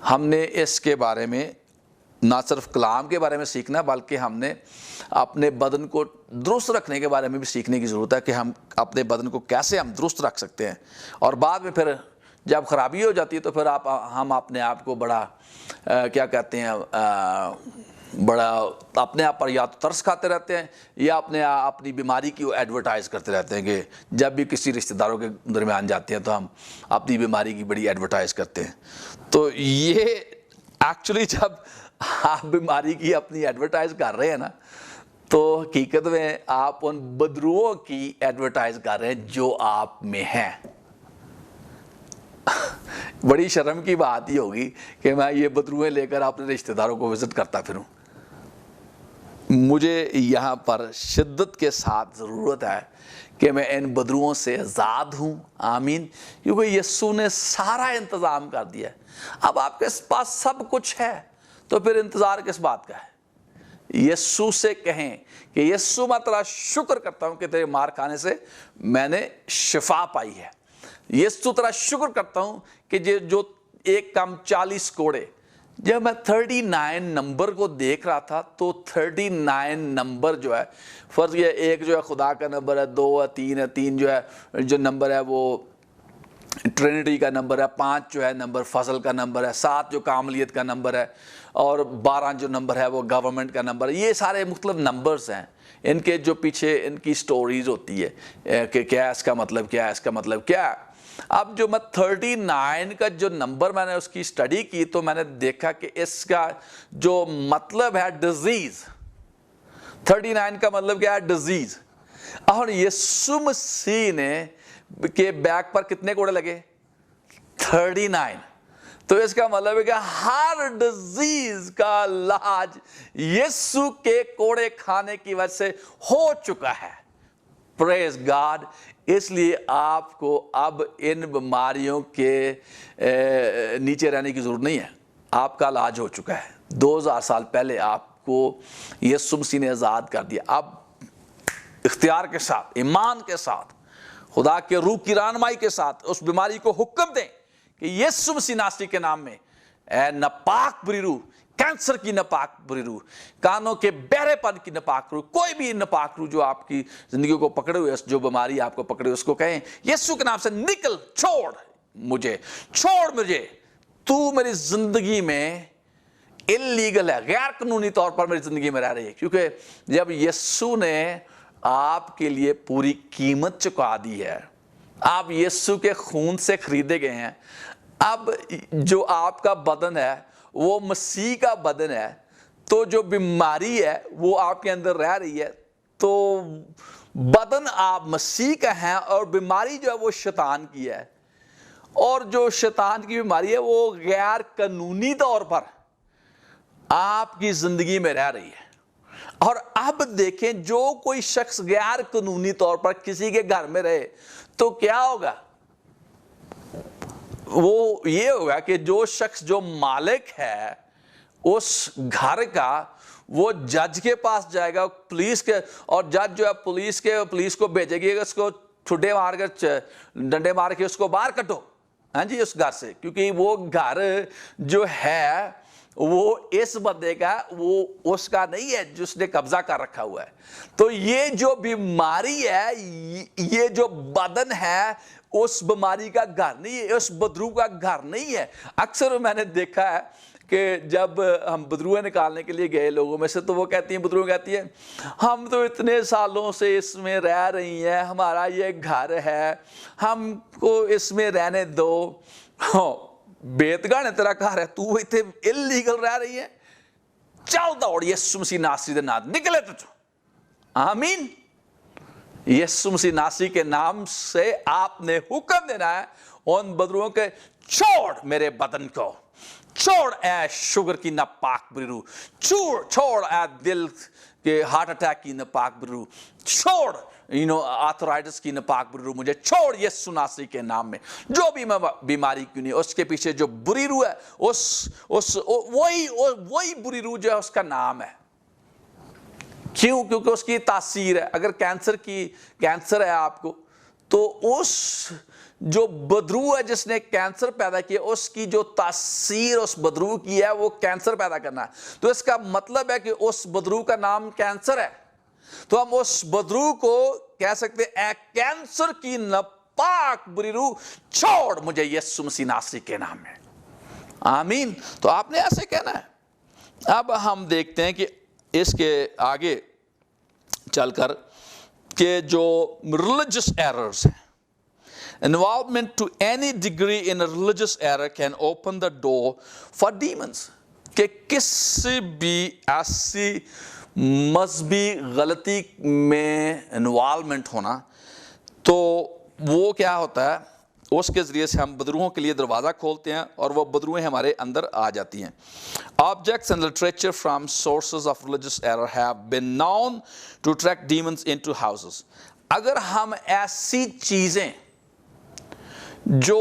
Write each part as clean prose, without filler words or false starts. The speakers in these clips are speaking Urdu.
ہم نے اس کے بارے میں نہ صرف کلام کے بارے میں سیکھنا بلکہ ہم نے اپنے بدن کو درست رکھنے کے بارے میں بھی سیکھنے کی ضرورت ہے کہ ہم اپنے بدن کو کیسے ہم درست رکھ سکتے ہیں. اور بعد میں پھر جب خرابی ہو جاتی ہے تو پھر ہم اپنے آپ کو بڑا کیا کہتے ہیں بڑا اپنے آپ پر یا تو ترس کھاتے رہتے ہیں یا اپنی بیماری کی ایڈورٹائز کرتے رہتے ہیں کہ جب بھی کسی رشتہ داروں کے درمیان جاتے ہیں تو ہم اپنی بیماری کی بڑی ایڈورٹائز کرتے ہیں. تو یہ ایکچولی جب آپ بیماری کی اپنی ایڈورٹائز کر رہے ہیں نا تو حقیقت میں آپ ان بدروؤں کی ایڈورٹائز کر رہے ہیں جو آپ میں ہیں. بڑی شرم کی بات ہی ہوگی کہ میں یہ بدروئیں لے کر اپنے رشتہ داروں کو وزٹ کرتا پھروں. مجھے یہاں پر شدت کے ساتھ ضرورت ہے کہ میں ان بدروؤں سے آزاد ہوں. آمین. کیونکہ یسوع نے سارا انتظام کر دیا ہے. اب آپ کے پاس سب کچھ ہے تو پھر انتظار کس بات کا ہے؟ یسوع سے کہیں کہ یسوع میں تیرا شکر کرتا ہوں کہ تیرے مار کھانے سے میں نے شفا پائی ہے. یسوع تیرا شکر کرتا ہوں کہ جو 1:40 کوڑے، جب میں 39 نمبر کو دیکھ رہا تھا تو 39 نمبر جو ہے فرض یہ ایک جو ہے خدا کا نمبر ہے، 2 ہے، 3 ہے، 3 جو ہے جو نمبر ہے وہ ٹرینٹی کا نمبر ہے، 5 جو ہے نمبر فضل کا نمبر ہے، 7 جو کاملیت کا نمبر ہے اور 12 جو نمبر ہے وہ گورنمنٹ کا نمبر ہے. یہ سارے مختلف نمبرز ہیں. ان کے جو پیچھے ان کی سٹوریز ہوتی ہے کہ کیا اس کا مطلب کیا ہے، اس کا مطلب کیا ہے. اب جو میں 39 کا جو نمبر میں نے اس کی سٹڈی کی تو میں نے دیکھا کہ اس کا جو مطلب ہے ڈیزیز. 39 کا مطلب کیا ہے؟ ڈیزیز. اور یسوع مسیح نے کے بیک پر کتنے کوڑے لگے؟ 39. تو اس کا مطلب ہے کہ ہر ڈیزیز کا علاج یسوع کے کوڑے کھانے کی وجہ سے ہو چکا ہے. پریز گاڈ. اس لیے آپ کو اب ان بیماریوں کے نیچے رہنے کی ضرورت نہیں ہے. آپ کا علاج ہو چکا ہے. 2000 سال پہلے آپ کو یسوع مسیح نے آزاد کر دیا. اب اختیار کے ساتھ، ایمان کے ساتھ، خدا کے روح کی رہنمائی کے ساتھ اس بیماری کو حکم دیں کہ یسوع مسیح ناصری کے نام میں اے ناپاک بری روح، کینسر کی ناپاک بری روح، کانوں کے بہرے پن کی ناپاک روح، کوئی بھی ناپاک روح جو آپ کی زندگی کو پکڑے ہوئے، جو بیماری آپ کو پکڑے ہوئے، اس کو کہیں یسوع کے نام سے نکل، چھوڑ مجھے. تو میری زندگی میں انلیگل ہے، غیر قانونی طور پر میری زندگی میں رہ رہی ہے. کیونکہ جب یسوع نے آپ کے لیے پوری قیمت چکا دی ہے، آپ یسوع کے خون سے خریدے گئے ہیں. اب جو آپ کا بدن ہے وہ مسیح کا بدن ہے، تو جو بیماری ہے وہ آپ کے اندر رہ رہی ہے. تو بدن آپ مسیح کا ہیں اور بیماری جو ہے وہ شیطان کی ہے. اور جو شیطان کی بیماری ہے وہ غیر قانونی طور پر آپ کی زندگی میں رہ رہی ہے. اور اب دیکھیں جو کوئی شخص غیر قانونی طور پر کسی کے گھر میں رہے تو کیا ہوگا؟ وہ یہ ہوگا کہ جو شخص جو مالک ہے اس گھر کا، وہ جج کے پاس جائے گا، پولیس کے، اور جج جو ہے پولیس کو بھیجے گی، اس کو ٹھڈے مار کر ڈنڈے مار کے اس کو باہر کٹو. ہاں جی، اس گھر سے، کیونکہ وہ گھر جو ہے وہ اس بندے کا، وہ اس کا نہیں ہے جس نے قبضہ کر رکھا ہوا ہے. تو یہ جو بیماری ہے، یہ جو بدن ہے، اس بیماری کا گھر نہیں ہے، اس بدرو کا گھر نہیں ہے. اکثر میں نے دیکھا ہے کہ جب ہم بدروئیں نکالنے کے لیے گئے لوگوں میں سے تو وہ کہتی ہیں، بدروئیں کہتی ہیں ہم تو اتنے سالوں سے اس میں رہ رہی ہیں، ہمارا یہ گھر ہے، ہم کو اس میں رہنے دو. بیتگاہ نے تیرا گھر ہے، تو اتنے انلیگل رہ رہی ہے، چل دوڑ یسوع مسیح ناصری دے نام نکلے تو. آمین. یسوع مسیح ناصری کے نام سے آپ نے حکم دینا ہے ان بدروؤں کے، چھوڑ میرے بدن کو، چھوڑ اے شوگر کی ناپاک بری روح، چھوڑ اے دل کے ہارٹ اٹیک کی ناپاک بری روح، چھوڑ آرتھرائٹس کی ناپاک بری روح، مجھے چھوڑ یسوع ناصری کے نام میں. جو بھی بیماری کیوں نہیں، اس کے پیچھے جو بری روح ہے وہی بری روح جو ہے اس کا نام ہے. کیوں؟ کیونکہ اس کی تاثیر ہے. اگر کینسر ہے آپ کو تو اس جو بدرو ہے جس نے کینسر پیدا کیا اس کی جو تاثیر اس بدرو کی ہے وہ کینسر پیدا کرنا ہے، تو اس کا مطلب ہے کہ اس بدرو کا نام کینسر ہے، تو ہم اس بدرو کو کہہ سکتے ہیں اے کینسر کی ناپاک بری روح چھوڑ مجھے یسوع مسیح ناصری کے نام میں، آمین۔ تو آپ نے ایسے کہنا ہے۔ اب ہم دیکھتے ہیں کہ اس کے آگے چل کر کہ جو ریلیجس ایررز ہیں، involvement to any degree in a religious error can open the door for demons، کہ کسی بھی ایسی مذہبی غلطی میں انوالومنٹ ہونا تو وہ کیا ہوتا ہے، اس کے ذریعے سے ہم بدروہوں کے لیے دروازہ کھولتے ہیں اور وہ بدروہیں ہمارے اندر آ جاتی ہیں۔ Objects and literature from sources of religious error have been known to attract demons into houses۔ اگر ہم ایسی چیزیں جو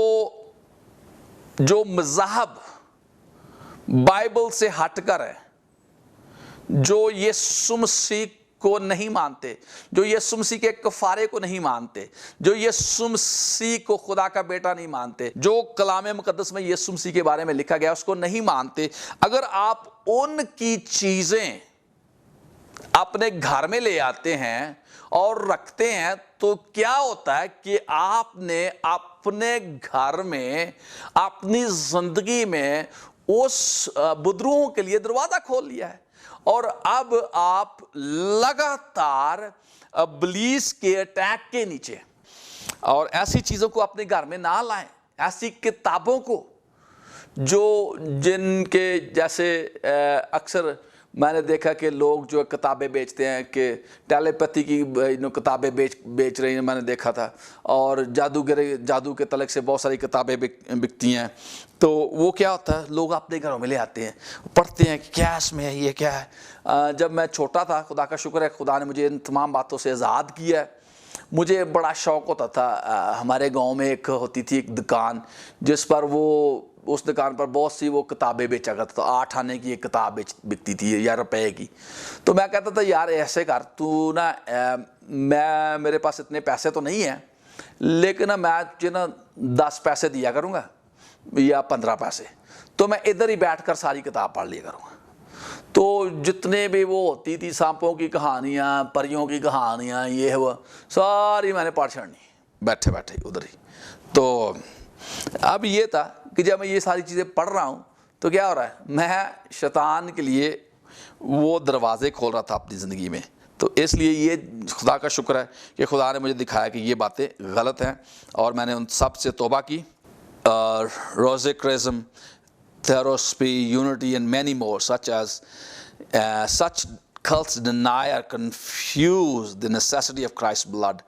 مذہب بائبل سے ہٹ کر ہے، جو یسوع مسیح کو نہیں مانتے، جو یسوع مسیح کے کفارے کو نہیں مانتے، جو یسوع مسیح کو خدا کا بیٹا نہیں مانتے، جو کلام مقدس میں یسوع مسیح کے بارے میں لکھا گیا اس کو نہیں مانتے، اگر آپ ان کی چیزیں اپنے گھر میں لے آتے ہیں اور رکھتے ہیں تو کیا ہوتا ہے کہ آپ نے اپنے گھر میں، اپنی زندگی میں اس بدروہوں کے لیے دروازہ کھول لیا ہے، اور اب آپ لگاتار ابلیس کے اٹیک کے نیچے، اور ایسی چیزوں کو اپنے گھر میں نہ لائیں، ایسی کتابوں کو جن کے جیسے اکثر میں نے دیکھا کہ لوگ جو کتابیں بیچتے ہیں کہ ٹیلیپیتھی کی کتابیں بیچ رہی ہیں، میں نے دیکھا تھا، اور جادو کے تعلق سے بہت ساری کتابیں بکتی ہیں، تو وہ کیا ہوتا ہے، لوگ اپنے گھروں میں لے آتے ہیں، پڑھتے ہیں کہ کیا اس میں ہے، یہ کیا ہے۔ جب میں چھوٹا تھا، خدا کا شکر ہے خدا نے مجھے ان تمام باتوں سے آزاد کیا ہے، مجھے بڑا شوق ہوتا تھا۔ ہمارے گاؤں میں ایک ہوتی تھی ایک دکان جس پر اس دکان پر بہت سی وہ کتابیں بیچا کرتا تھا، 8 آنے کی ایک کتاب بکتی تھی یا روپے کی، تو میں کہتا تھا یار ایسے کر تو نا، میرے پاس اتنے پیسے تو نہیں ہیں لیکن میں تجھے نا 10 پیسے دیا کروں گا یا 15 پیسے، تو میں ادھر ہی بیٹھ کر ساری کتاب پڑھ لیا کروں گا۔ تو جتنے بھی وہ ہوتی تھی سانپوں کی کہانیاں، پریوں کی کہانیاں، یہ وہ ساری میں نے پڑھ چھڑنی بیٹھے بیٹھے ادھر ہی۔ تو اب یہ تھا کہ جب میں یہ ساری چیزیں پڑھ رہا ہوں تو کیا ہو رہا ہے، میں شیطان کے لیے وہ دروازے کھول رہا تھا اپنی زندگی میں۔ تو اس لیے یہ خدا کا شکر ہے کہ خدا نے مجھے دکھایا کہ یہ باتیں غلط ہیں، اور میں نے ان سب سے توبہ کی۔ روزیکرزم، theosophy, unity, and many more, such cults deny or confuse the necessity of Christ's blood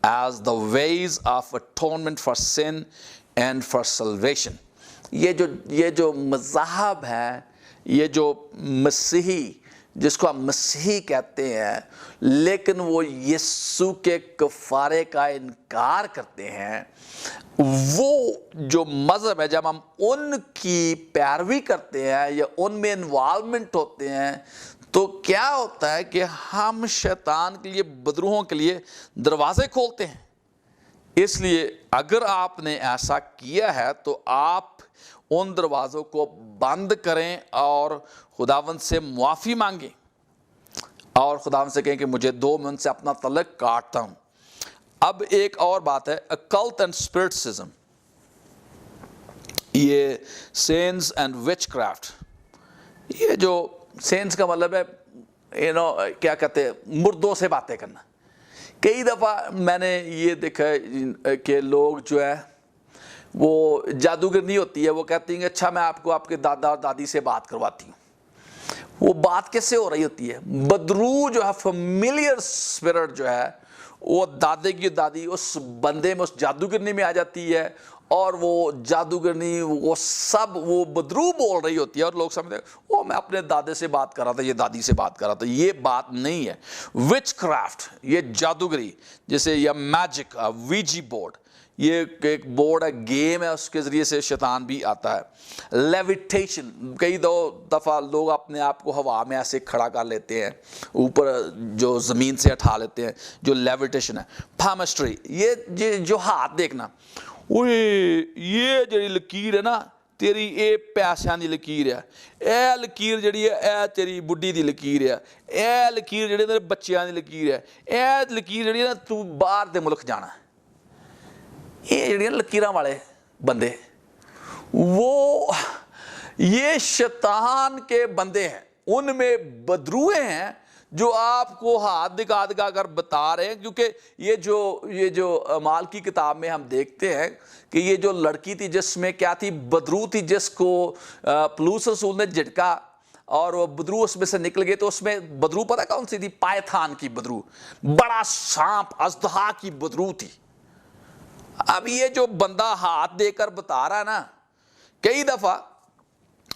as the ways of atonement for sin and for salvation۔ یہ جو مذہب ہے، یہ جو مسیحی، جس کو ہم مسیحی کہتے ہیں لیکن وہ یسوع کے کفارے کا انکار کرتے ہیں، وہ جو مذہب ہے جب ہم ان کی پیروی کرتے ہیں یا ان میں انوالومنٹ ہوتے ہیں تو کیا ہوتا ہے کہ ہم شیطان کے لیے، بدروہوں کے لیے دروازے کھولتے ہیں۔ اس لیے اگر آپ نے ایسا کیا ہے تو آپ ان دروازوں کو بند کریں اور خداوند سے معافی مانگیں، اور خداوند سے کہیں کہ مجھے دو، میں ان سے اپنا تعلق کاٹتا ہوں۔ اب ایک اور بات ہے occult and spiritism، یہ سینس اینڈ وچ کرافٹ۔ یہ جو سینس کا مطلب ہے کیا کہتے ہیں، مردوں سے باتیں کرنا۔ کئی دفعہ میں نے یہ دیکھا ہے کہ لوگ جو ہے وہ جادوگر نہیں ہوتی ہے، وہ کہتی ہیں کہ اچھا میں آپ کو آپ کے دادا اور دادی سے بات کرواتی ہوں۔ وہ بات کیسے ہو رہی ہوتی ہے، بدرو جو ہے، فیملیئر اسپرٹ جو ہے، وہ دادے کی دادی اس بندے میں، اس جادوگرنی میں آ جاتی ہے، اور وہ جادوگرنی وہ سب وہ بدرو بول رہی ہوتی ہے، اور لوگ سمجھتے ہیں وہ میں اپنے دادے سے بات کر رہا تھا، یہ دادی سے بات کر رہا تھا۔ یہ بات نہیں ہے۔ وچ کرافٹ، یہ جادوگری، جیسے یا میجک، ویجی بورڈ، یہ ایک بورڈ ہے، گیم ہے، اس کے ذریعے سے شیطان بھی آتا ہے۔ لیویٹیشن، کئی دفعہ لوگ اپنے آپ کو ہوا میں ایسے کھڑا کر لیتے ہیں، اوپر جو زمین سے اٹھا لیتے ہیں، جو لیویٹیشن ہے۔ پامسٹری، یہ جو ہاتھ دیکھنا، یہ جڑی لکیر ہے نا تیری اے پیسیاں دی لکیر ہے, اے لکیر جڑی ہے اے تیری بڈھی دی لکیر ہے, اے لکیر جڑی تیرے بچیاں دی لکیر ہے, اے لکیر جڑی ہے نا تو باہر دے ملک جانا ہے. یہ جڑی لکیراں والے بندے وہ یہ شیطان کے بندے ہیں, ان میں بدروئے ہیں جو آپ کو ہاتھ دکھا دکھا کر بتا رہے ہیں. کیونکہ یہ جو مال کی کتاب میں ہم دیکھتے ہیں کہ یہ جو لڑکی تھی جس میں کیا تھی, بدرو تھی, جس کو پلوس رسول نے جھٹکا اور وہ بدرو اس میں سے نکل گئے. تو اس میں بدرو پتہ کون سی تھی؟ پائتھان کی بدرو, بڑا سانپ اژدہا کی بدرو تھی. اب یہ جو بندہ ہاتھ دے کر بتا رہا ہے نا, کئی دفعہ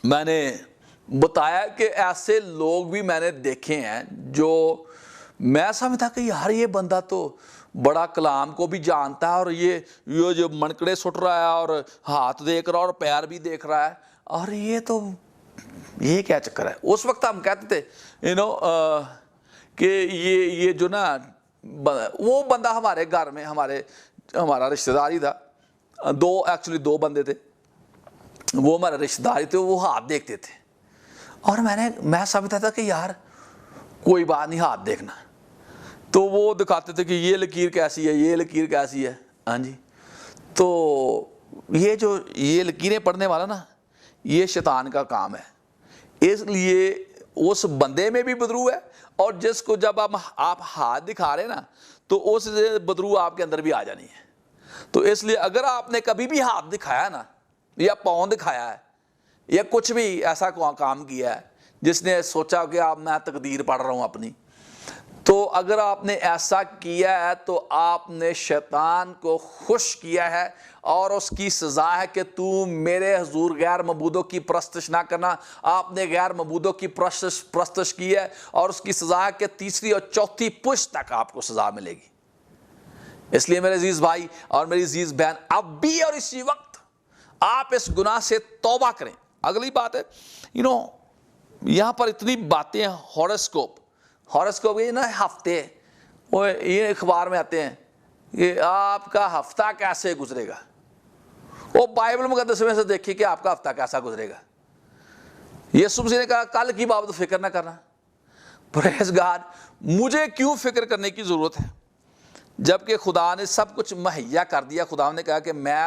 میں نے بتایا کہ ایسے لوگ بھی میں نے دیکھے ہیں جو میں سمجھتا کہ یار یہ بندہ تو بڑا کلام کو بھی جانتا ہے, اور یہ جو منکڑے سٹ رہا ہے اور ہاتھ دیکھ رہا ہے اور پیر بھی دیکھ رہا ہے, اور یہ کیا چکر ہے. اس وقت ہم کہتے تھے کہ یہ جو نا وہ بندہ ہمارے گھر میں ہمارا رشتہ دار ہی تھا. دو بندے تھے, وہ ہمارے رشتہ دار تھے, وہ ہاتھ دیکھتے تھے. اور میں سمجھتا تھا کہ یار کوئی بات نہیں, ہاتھ دیکھنا. تو وہ دکھاتے تھے کہ یہ لکیر کیسی ہے, یہ لکیر کیسی ہے. ہاں جی, تو یہ لکیریں پڑھنے والا نا یہ شیطان کا کام ہے. اس لیے اس بندے میں بھی بدرو ہے, اور جس کو جب آپ ہاتھ دکھا رہے نا تو اس بدرو آپ کے اندر بھی آ جانی ہے. تو اس لیے اگر آپ نے کبھی بھی ہاتھ دکھایا نا, یا پاؤں دکھایا ہے, یا کچھ بھی ایسا کام کیا ہے جس نے سوچا کہ میں تقدیر پڑھ رہا ہوں اپنی, تو اگر آپ نے ایسا کیا ہے تو آپ نے شیطان کو خوش کیا ہے, اور اس کی سزا ہے کہ تو میرے حضور غیر معبودوں کی پرستش نہ کرنا. آپ نے غیر معبودوں کی پرستش کی ہے, اور اس کی سزا ہے کہ تیسری اور چوتھی پشت تک آپ کو سزا ملے گی. اس لیے میرے عزیز بھائی اور میری عزیز بہن, اب بھی اور اسی وقت آپ اس گناہ سے توبہ کریں. اگلی بات ہے یہاں پر اتنی باتیں ہیں. ہاروسکوپ یہ نا ہفتے, وہ یہ اخبار میں آتے ہیں کہ آپ کا ہفتہ کیسے گزرے گا. وہ بائبل مقدس میں سے دیکھیے کہ آپ کا ہفتہ کیسا گزرے گا. یسوع مسیح نے کہا کل کی بابت فکر نہ کرنا. پریز گاڈ, مجھے کیوں فکر کرنے کی ضرورت ہے جبکہ خدا نے سب کچھ مہیا کر دیا. خدا نے کہا کہ میں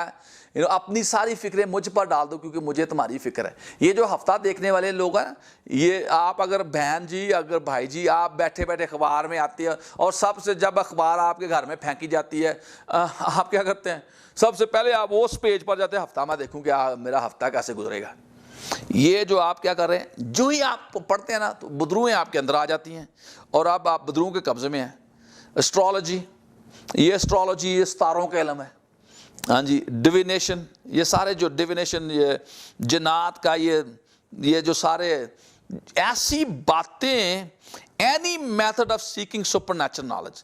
اپنی ساری فکریں مجھ پر ڈال دو کیونکہ مجھے تمہاری فکر ہے. یہ جو ہفتہ دیکھنے والے لوگ ہیں, یہ آپ اگر بہن جی, اگر بھائی جی, آپ بیٹھے بیٹھے اخبار میں آتے ہیں, اور سب سے جب اخبار آپ کے گھر میں پھینکی جاتی ہے, آپ کیا کرتے ہیں؟ سب سے پہلے آپ اس پیج پر جاتے ہیں, ہفتہ میں دیکھوں کہ میرا ہفتہ کیسے گزرے گا. یہ جو آپ کیا کر رہے ہیں, جو ہی آپ پڑھتے ہیں نا تو بدروئیں آپ کے اندر آ جاتی ہیں, اور اب آپ بدروؤں کے قبضے میں ہیں. اسٹرالوجی, یہ ستاروں کا علم ہے. ہاں جی, ڈیوینیشن, یہ سارے جو ڈیوینیشن, یہ جنات کا, یہ جو سارے ایسی باتیں, any method of seeking super natural knowledge,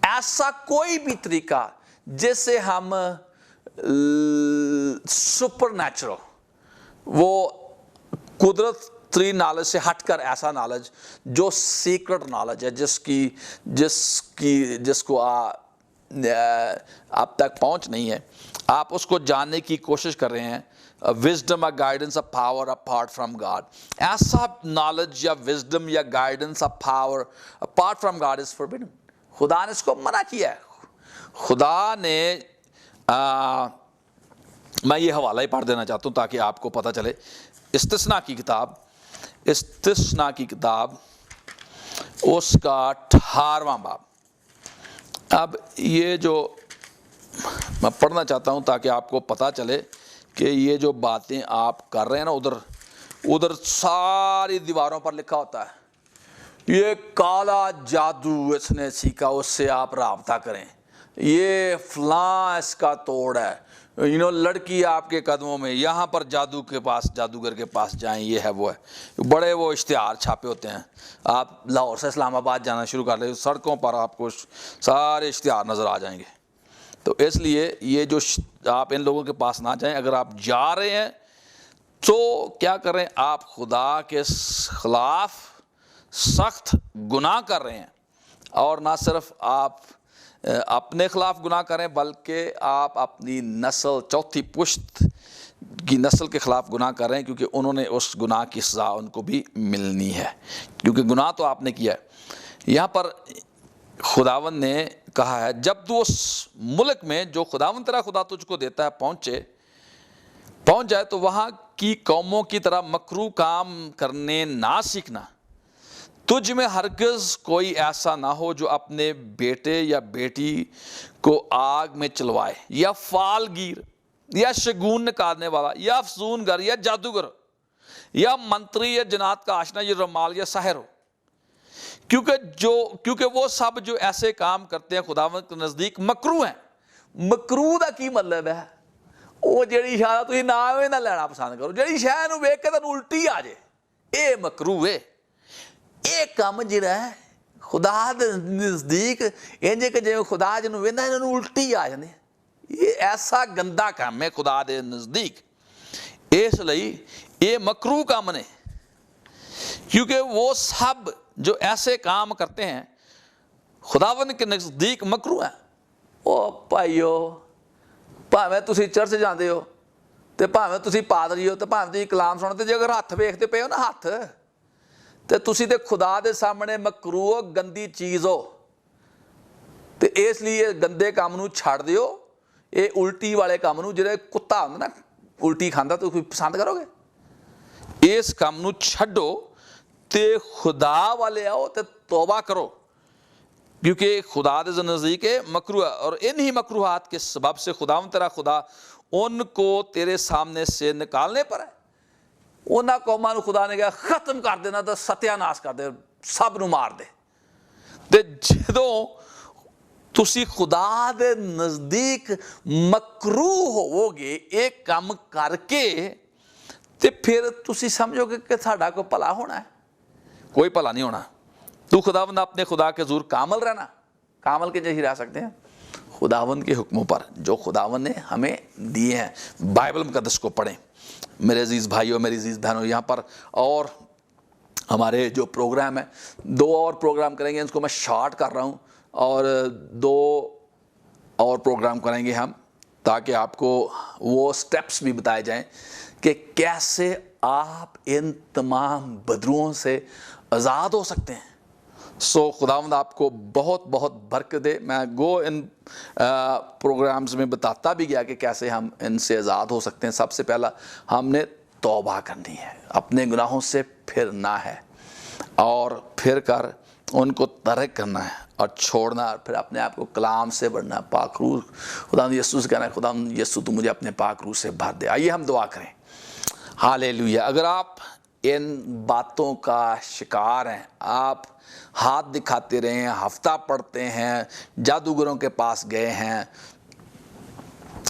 ایسا کوئی بھی طریقہ جس سے ہم سپر نیچرل, وہ قدرت تری نالج سے ہٹ کر ایسا نالج جو سیکرٹ نالج ہے, جس کو اب تک پہنچ نہیں ہے, آپ اس کو جاننے کی کوشش کر رہے ہیں. وزڈم اور guidance of power apart from God, ایسا نالج یا وزڈم یا guidance of power apart from God is forbidden. خدا نے اس کو منع کیا ہے. خدا نے میں یہ حوالہ ہی پڑھ دینا چاہتا ہوں تاکہ آپ کو پتہ چلے. استثناء کی کتاب اس کا 18واں باب. اب یہ جو میں پڑھنا چاہتا ہوں تاکہ آپ کو پتہ چلے کہ یہ جو باتیں آپ کر رہے ہیں نا, ادھر ساری دیواروں پر لکھا ہوتا ہے یہ کالا جادو اس نے سیکھا, اس سے آپ رابطہ کریں, یہ فلاں اس کا توڑ ہے, لڑکی آپ کے قدموں میں, یہاں پر جادوگر کے پاس جائیں, یہ ہے وہ ہے. بڑے وہ اشتہار چھاپے ہوتے ہیں. آپ لاہور سے اسلام آباد جانا شروع کر لیں, سڑکوں پر آپ کو سارے اشتہار نظر آ جائیں گے. تو اس لیے یہ جو آپ ان لوگوں کے پاس نہ جائیں. اگر آپ جا رہے ہیں تو کیا کریں, آپ خدا کے خلاف سخت گناہ کر رہے ہیں, اور نہ صرف آپ اپنے خلاف گناہ کریں بلکہ آپ اپنی نسل چوتھی پشت کی نسل کے خلاف گناہ کر رہے ہیں، کیونکہ انہوں نے اس گناہ کی سزا ان کو بھی ملنی ہے، کیونکہ گناہ تو آپ نے کیا ہے۔ یہاں پر خداوند نے کہا ہے جب تو اس ملک میں جو خداوند تیرا خدا تجھ کو دیتا ہے پہنچ جائے تو وہاں کی قوموں کی طرح مکروہ کام کرنے نہ سیکھنا۔ تجھ میں ہرگز کوئی ایسا نہ ہو جو اپنے بیٹے یا بیٹی کو آگ میں چلوائے، یا فال گیر، یا شگون نکالنے والا، یا افسون گر، یا جادوگر، یا منتری، یا جنات کا آشنا، یا رمال، یا ساحر ہو، کیونکہ وہ سب جو ایسے کام کرتے ہیں خداوند کے نزدیک مکروہ ہیں۔ مکروہ دا کی مطلب ہے؟ وہ جڑی شاہ تسی نام نہ لینا پسند کرو، جڑی شاہ نو ویکھ کے تانوں الٹی آ جائے، اے مکروہ ہے۔ اے کام جڑا ہے خدا دے نزدیک انج کہ جے خدا جنوں ویندا انہاں نوں الٹی آ جاندے، یہ ایسا گندا کام ہے خدا دے نزدیک، اس لئی یہ مکروہ کام نے، کیونکہ وہ سب جو ایسے کام کرتے ہیں خداوند کے نزدیک مکروہ ہیں۔ او بھائیو، بھاویں تسی چرچ جاندے ہو تے بھاویں تسی پادری ہو تے بھاویں تسی کلام سنتے، جے اگر ہاتھ ویکھدے پئے ہو نا ہاتھ، تے تسی تے خدا دے سامنے مکروہ گندی چیز ہو، تے اس لیے گندے کام نو چھڑ دیو۔ اے الٹی والے کام نو، جڑے کتا ہوندا نا الٹی کھاندا، تو کوئی پسند کرو گے؟ اس کام نو چھڈو تے خدا والے آؤ تے توبہ کرو، کیونکہ خدا دے نزدیک مکروہ، اور انہی مکروہات کے سبب سے خداوند تیرا خدا ان کو تیرے سامنے سے نکالنے پر ہے۔ انہاں قوماں نو خدا نے کہا ختم کر دینا، تے ستیہ ناش کر دے، سب نو مار دے۔ تے جدوں تسی خدا دے نزدیک مکروہ ہوو گے ایک کام کر کے، تے پھر تسی سمجھو گے کہ ساڈا کو بھلا ہونا ہے؟ کوئی بھلا نہیں ہونا۔ تو خداوند اپنے خدا کے حضور کامل رہنا، کامل کے جیسے رہ سکتے ہیں خداوند کے حکموں پر جو خداوند نے ہمیں دیے ہیں۔ بائبل مقدس کو پڑھیں۔ میرے عزیز بھائیوں، میری عزیز بہنوں، یہاں پر اور ہمارے جو پروگرام ہے، 2 اور پروگرام کریں گے، اس کو میں شارٹ کر رہا ہوں، اور 2 اور پروگرام کریں گے ہم، تاکہ آپ کو وہ سٹیپس بھی بتائے جائیں کہ کیسے آپ ان تمام بدروؤں سے آزاد ہو سکتے ہیں۔ خداوند آپ کو بہت بہت برکت دے۔ میں ان پروگرامز میں بتاتا بھی گیا کہ کیسے ہم ان سے آزاد ہو سکتے ہیں۔ سب سے پہلا ہم نے توبہ کرنی ہے، اپنے گناہوں سے پھرنا ہے، اور پھر کر ان کو ترک کرنا ہے اور چھوڑنا، اور پھر اپنے آپ کو کلام سے بھرنا، پاک روح خداوند یسوع سے کہنا ہے خداوند یسوع تو مجھے اپنے پاک روح سے بھر دے۔ آئیے ہم دعا کریں۔ ہاللیلویہ۔ اگر آپ ان باتوں کا شکار ہیں، آپ ہاتھ دکھاتے رہے ہیں، ہفتہ پڑھتے ہیں، جادوگروں کے پاس گئے ہیں،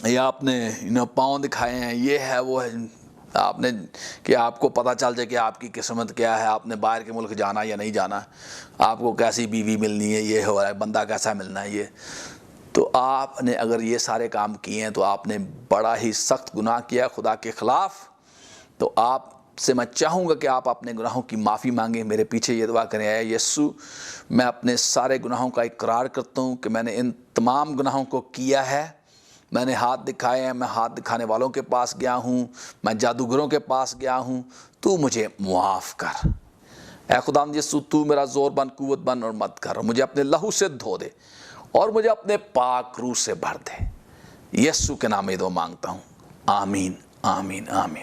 یا آپ نے پاؤں دکھائے ہیں، یہ ہے وہ ہے، آپ نے کہ آپ کو پتہ چل جائے کہ آپ کی قسمت کیا ہے، آپ نے باہر کے ملک جانا یا نہیں جانا، آپ کو کیسی بیوی ملنی ہے، یہ ہو رہا ہے، بندہ کیسا ملنا ہے، یہ تو آپ نے اگر یہ سارے کام کیے ہیں تو آپ نے بڑا ہی سخت گناہ کیا خدا کے خلاف۔ تو آپ سے میں چاہوں گا کہ آپ اپنے گناہوں کی معافی مانگیں، میرے پیچھے یہ دعا کریں، اے یسوع میں اپنے سارے گناہوں کا اقرار کرتا ہوں کہ میں نے ان تمام گناہوں کو کیا ہے، میں نے ہاتھ دکھائے ہیں، میں ہاتھ دکھانے والوں کے پاس گیا ہوں، میں جادوگروں کے پاس گیا ہوں، تو مجھے معاف کر۔ اے خداوند یسوع تو میرا زور بن، قوت بن، اور مت کر، مجھے اپنے لہو سے دھو دے اور مجھے اپنے پاک روح سے بھر دے۔ یسوع کے نام میں دعا مانگتا ہوں، آمین آمین آمین۔